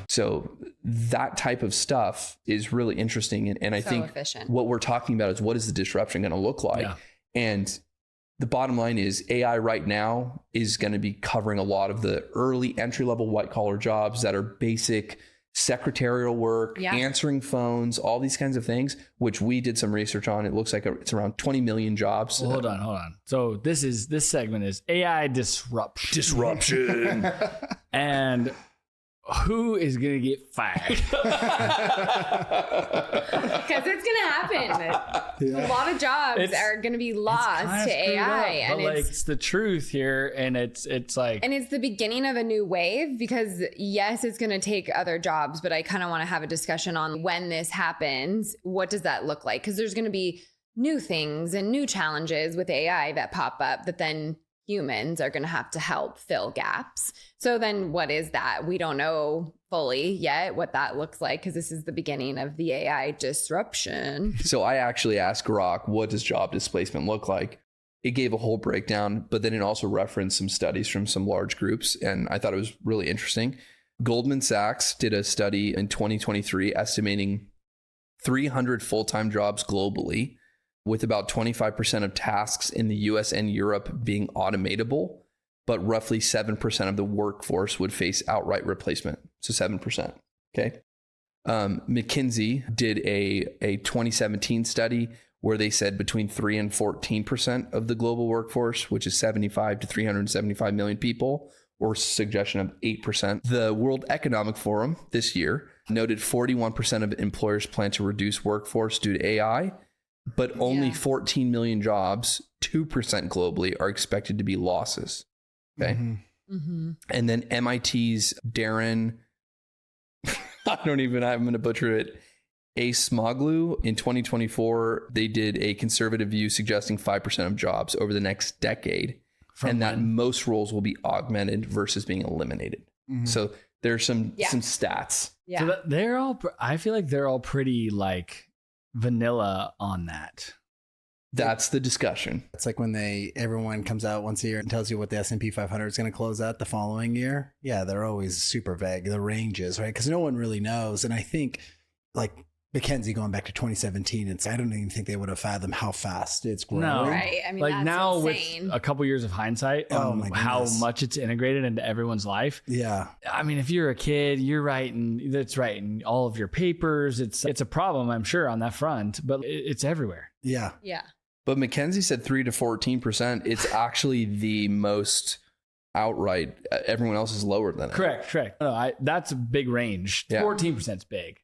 So that type of stuff is really interesting. And I think efficient. What we're talking about is what is the disruption going to look like? Yeah. And the bottom line is AI right now is going to be covering a lot of the early entry-level white-collar jobs that are basic secretarial work, answering phones, all these kinds of things, which we did some research on. It looks like it's around 20 million jobs. Well, hold on. So this segment is AI disruption. Disruption. And who is going to get fired? Because it's going to happen. A lot of jobs are going to be lost to AI. But like, it's the truth here. And it's like... And it's the beginning of a new wave because yes, it's going to take other jobs, but I kind of want to have a discussion on when this happens, what does that look like? Because there's going to be new things and new challenges with AI that pop up that then humans are going to have to help fill gaps. So then what is that? We don't know fully yet what that looks like because this is the beginning of the AI disruption. So I actually asked Grok, what does job displacement look like? It gave a whole breakdown, but then it also referenced some studies from some large groups. And I thought it was really interesting. Goldman Sachs did a study in 2023 estimating 300 full-time jobs globally, with about 25% of tasks in the US and Europe being automatable, but roughly 7% of the workforce would face outright replacement. So 7%. Okay. McKinsey did a 2017 study where they said between 3 and 14% of the global workforce, which is 75 to 375 million people, or suggestion of 8%. The World Economic Forum this year noted 41% of employers plan to reduce workforce due to AI, but only 14 million jobs, 2% globally, are expected to be losses. Okay. Mm-hmm. Mm-hmm. And then MIT's Darren, I'm going to butcher it, Acemoglu, in 2024, they did a conservative view suggesting 5% of jobs over the next decade. That most roles will be augmented versus being eliminated. Mm-hmm. So there's some stats. Yeah. So I feel like they're all pretty like vanilla on that. That's the discussion. It's like when everyone comes out once a year and tells you what the S&P 500 is going to close at the following year. Yeah, they're always super vague, the ranges, right? Because no one really knows. And I think like McKinsey going back to 2017, I don't even think they would have fathomed how fast it's growing. No. Right. I mean, like that's now insane. With a couple years of hindsight on how much it's integrated into everyone's life. Yeah. I mean, if you're a kid, you're writing all of your papers. It's a problem, I'm sure, on that front, but it's everywhere. Yeah. Yeah. But McKinsey said 3 to 14%. It's actually the most outright. Everyone else is lower than it. Correct. No, that's a big range. Yeah. 14% is big.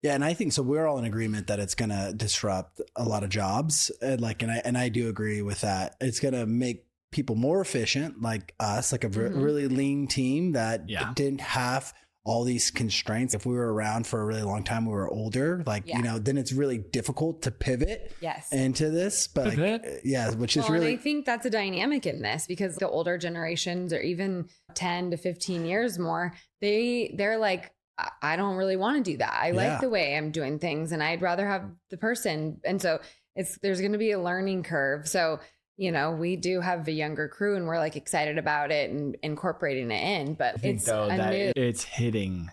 Yeah, and I think so. We're all in agreement that it's going to disrupt a lot of jobs, and I do agree with that. It's going to make people more efficient, like us, like a really lean team that didn't have all these constraints. If we were around for a really long time, we were older, then it's really difficult to pivot into this. But which is really. And I think that's a dynamic in this because the older generations, or even 10 to 15 years more, they're like, I don't really want to do that. I like the way I'm doing things, and I'd rather have the person. And so there's going to be a learning curve. So, we do have a younger crew and we're like excited about it and incorporating it in, but I think it's hitting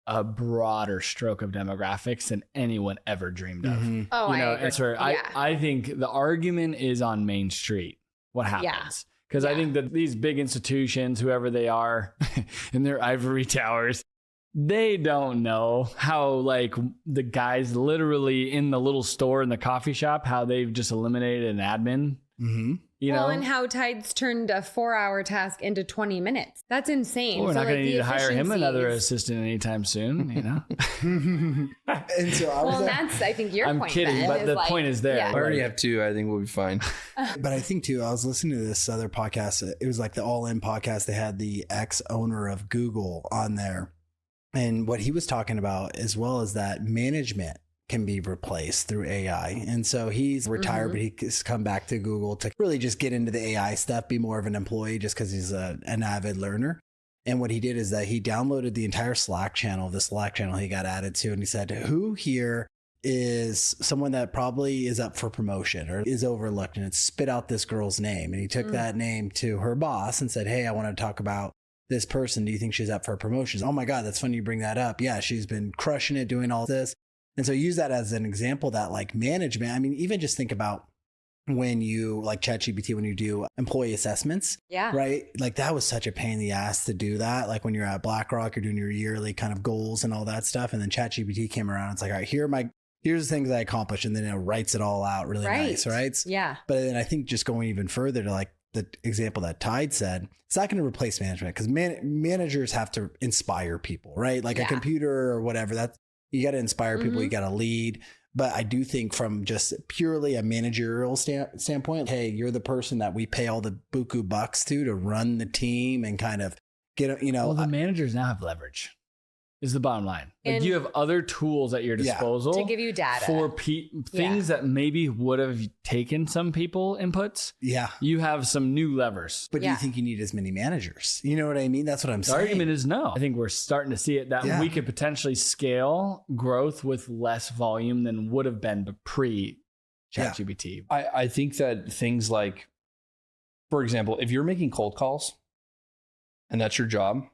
a broader stroke of demographics than anyone ever dreamed of. Mm-hmm. Oh, I think the argument is on Main Street. What happens? Because I think that these big institutions, whoever they are in their ivory towers, they don't know how like the guys literally in the little store in the coffee shop, how they've just eliminated an admin. Mm-hmm. And how Tide's turned a 4-hour task into 20 minutes. That's insane. We're not going to need to hire him another assistant anytime soon, And so I think your point. I'm kidding, but the point is there. I already have 2. I think we'll be fine. But I think too, I was listening to this other podcast. It was like the All In podcast. They had the ex-owner of Google on there. And what he was talking about, as well as that management can be replaced through AI. And so he's retired, but he's come back to Google to really just get into the AI stuff, be more of an employee just because he's an avid learner. And what he did is that he downloaded the entire Slack channel, the Slack channel he got added to. And he said, who here is someone that probably is up for promotion or is overlooked? And it spit out this girl's name. And he took that name to her boss and said, hey, I want to talk about this person. Do you think she's up for promotions? Oh my God, that's funny you bring that up. Yeah, she's been crushing it, doing all this. And so use that as an example that like management, I mean, even just think about when you like ChatGPT, when you do employee assessments, right? Like that was such a pain in the ass to do that. Like when you're at BlackRock, you're doing your yearly kind of goals and all that stuff. And then ChatGPT came around. It's like, all right, here's the things I accomplished. And then it writes it all out really nice, right? Yeah. But then I think just going even further to like the example that Tide said, it's not going to replace management because managers have to inspire people, right? Like a computer or whatever, that's, you got to inspire people, you got to lead. But I do think from just purely a managerial standpoint, hey, you're the person that we pay all the buku bucks to run the team and kind of get, Well, the managers now have leverage is the bottom line. Like you have other tools at your disposal to give you data for things that maybe would have taken some people inputs. Yeah. You have some new levers. But do you think you need as many managers? You know what I mean? That's what I'm saying. The argument is no. I think we're starting to see it that we could potentially scale growth with less volume than would have been pre ChatGPT. I think that things like, for example, if you're making cold calls and that's your job,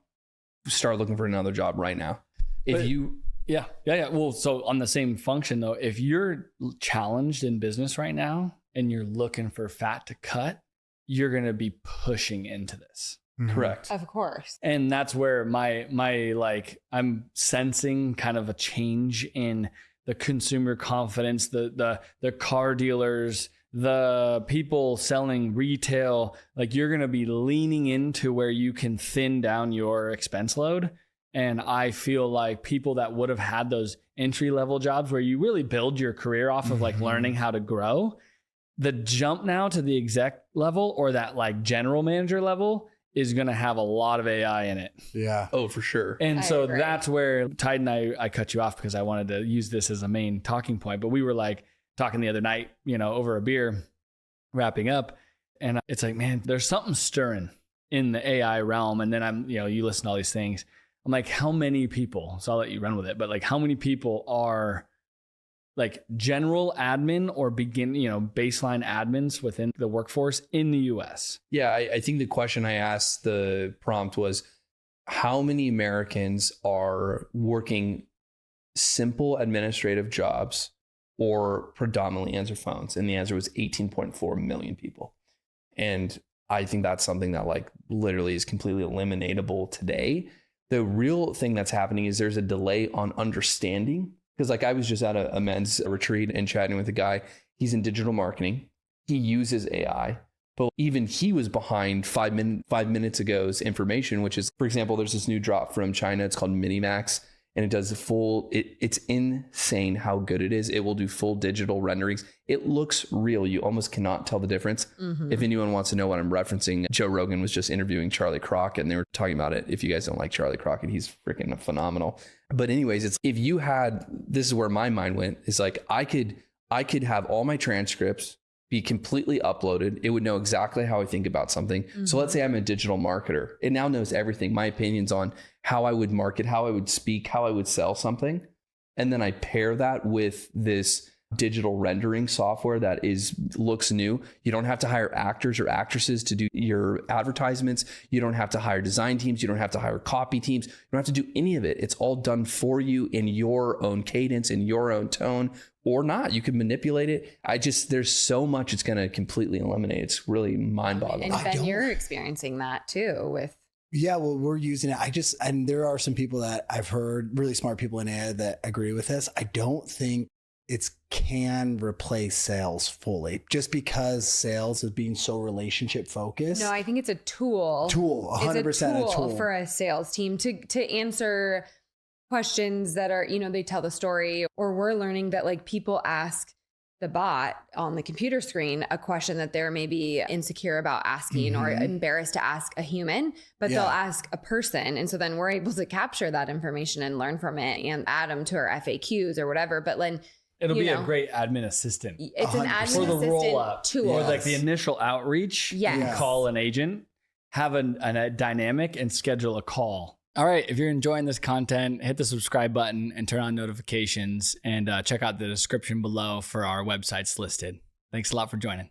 start looking for another job right now. Yeah. Well, so on the same function though, if you're challenged in business right now and you're looking for fat to cut, you're going to be pushing into this. Correct. Of course. And that's where my like, I'm sensing kind of a change in the consumer confidence, the car dealers, the people selling retail. Like you're going to be leaning into where you can thin down your expense load. And I feel like people that would have had those entry level jobs where you really build your career off of like learning how to grow, the jump now to the exec level or that like general manager level is going to have a lot of AI in it. Yeah. Oh, for sure. And so that's where Tide and I cut you off because I wanted to use this as a main talking point, but we were like talking the other night, over a beer, wrapping up. And it's like, man, there's something stirring in the AI realm. And then you listen to all these things. I'm like, how many people, so I'll let you run with it, but like how many people are like general admin or baseline admins within the workforce in the US? Yeah, I think the question I asked the prompt was, how many Americans are working simple administrative jobs or predominantly answer phones? And the answer was 18.4 million people. And I think that's something that like literally is completely eliminatable today. The real thing that's happening is there's a delay on understanding. Because like I was just at a men's retreat and chatting with a guy. He's in digital marketing. He uses AI, but even he was behind 5 minutes ago's information, which is, for example, there's this new drop from China. It's called Minimax. And it does the full, it's insane how good it is. It will do full digital renderings. It looks real. You almost cannot tell the difference. If anyone wants to know what I'm referencing, Joe Rogan was just interviewing Charlie Crockett and they were talking about it. If you guys don't like Charlie Crockett, he's freaking phenomenal. But anyways, this is where my mind went, is like, I could have all my transcripts be completely uploaded. It would know exactly how I think about something. So let's say I'm a digital marketer. It now knows everything, my opinions on how I would market, how I would speak, how I would sell something. And then I pair that with this digital rendering software that looks new. You don't have to hire actors or actresses to do your advertisements. You don't have to hire design teams. You don't have to hire copy teams. You don't have to do any of it. It's all done for you in your own cadence, in your own tone, or not. You can manipulate it. There's so much it's going to completely eliminate. It's really mind-boggling. And Ben, you're experiencing that too with. Yeah, well, we're using it. And there are some people that I've heard, really smart people in AI that agree with this. I don't think it can replace sales fully, just because sales is being so relationship focused. No, I think it's a tool. 100% it's a tool for a sales team to answer questions that are, they tell the story, or we're learning that like people ask the bot on the computer screen a question that they're maybe insecure about asking or embarrassed to ask a human, but they'll ask a person. And so then we're able to capture that information and learn from it and add them to our FAQs or whatever. But then it'll be a great admin assistant. It's an admin for the assistant roll up tool. Or like the initial outreach. Yes. You call an agent. have a dynamic and schedule a call. All right, if you're enjoying this content, hit the subscribe button and turn on notifications, and check out the description below for our websites listed. Thanks a lot for joining.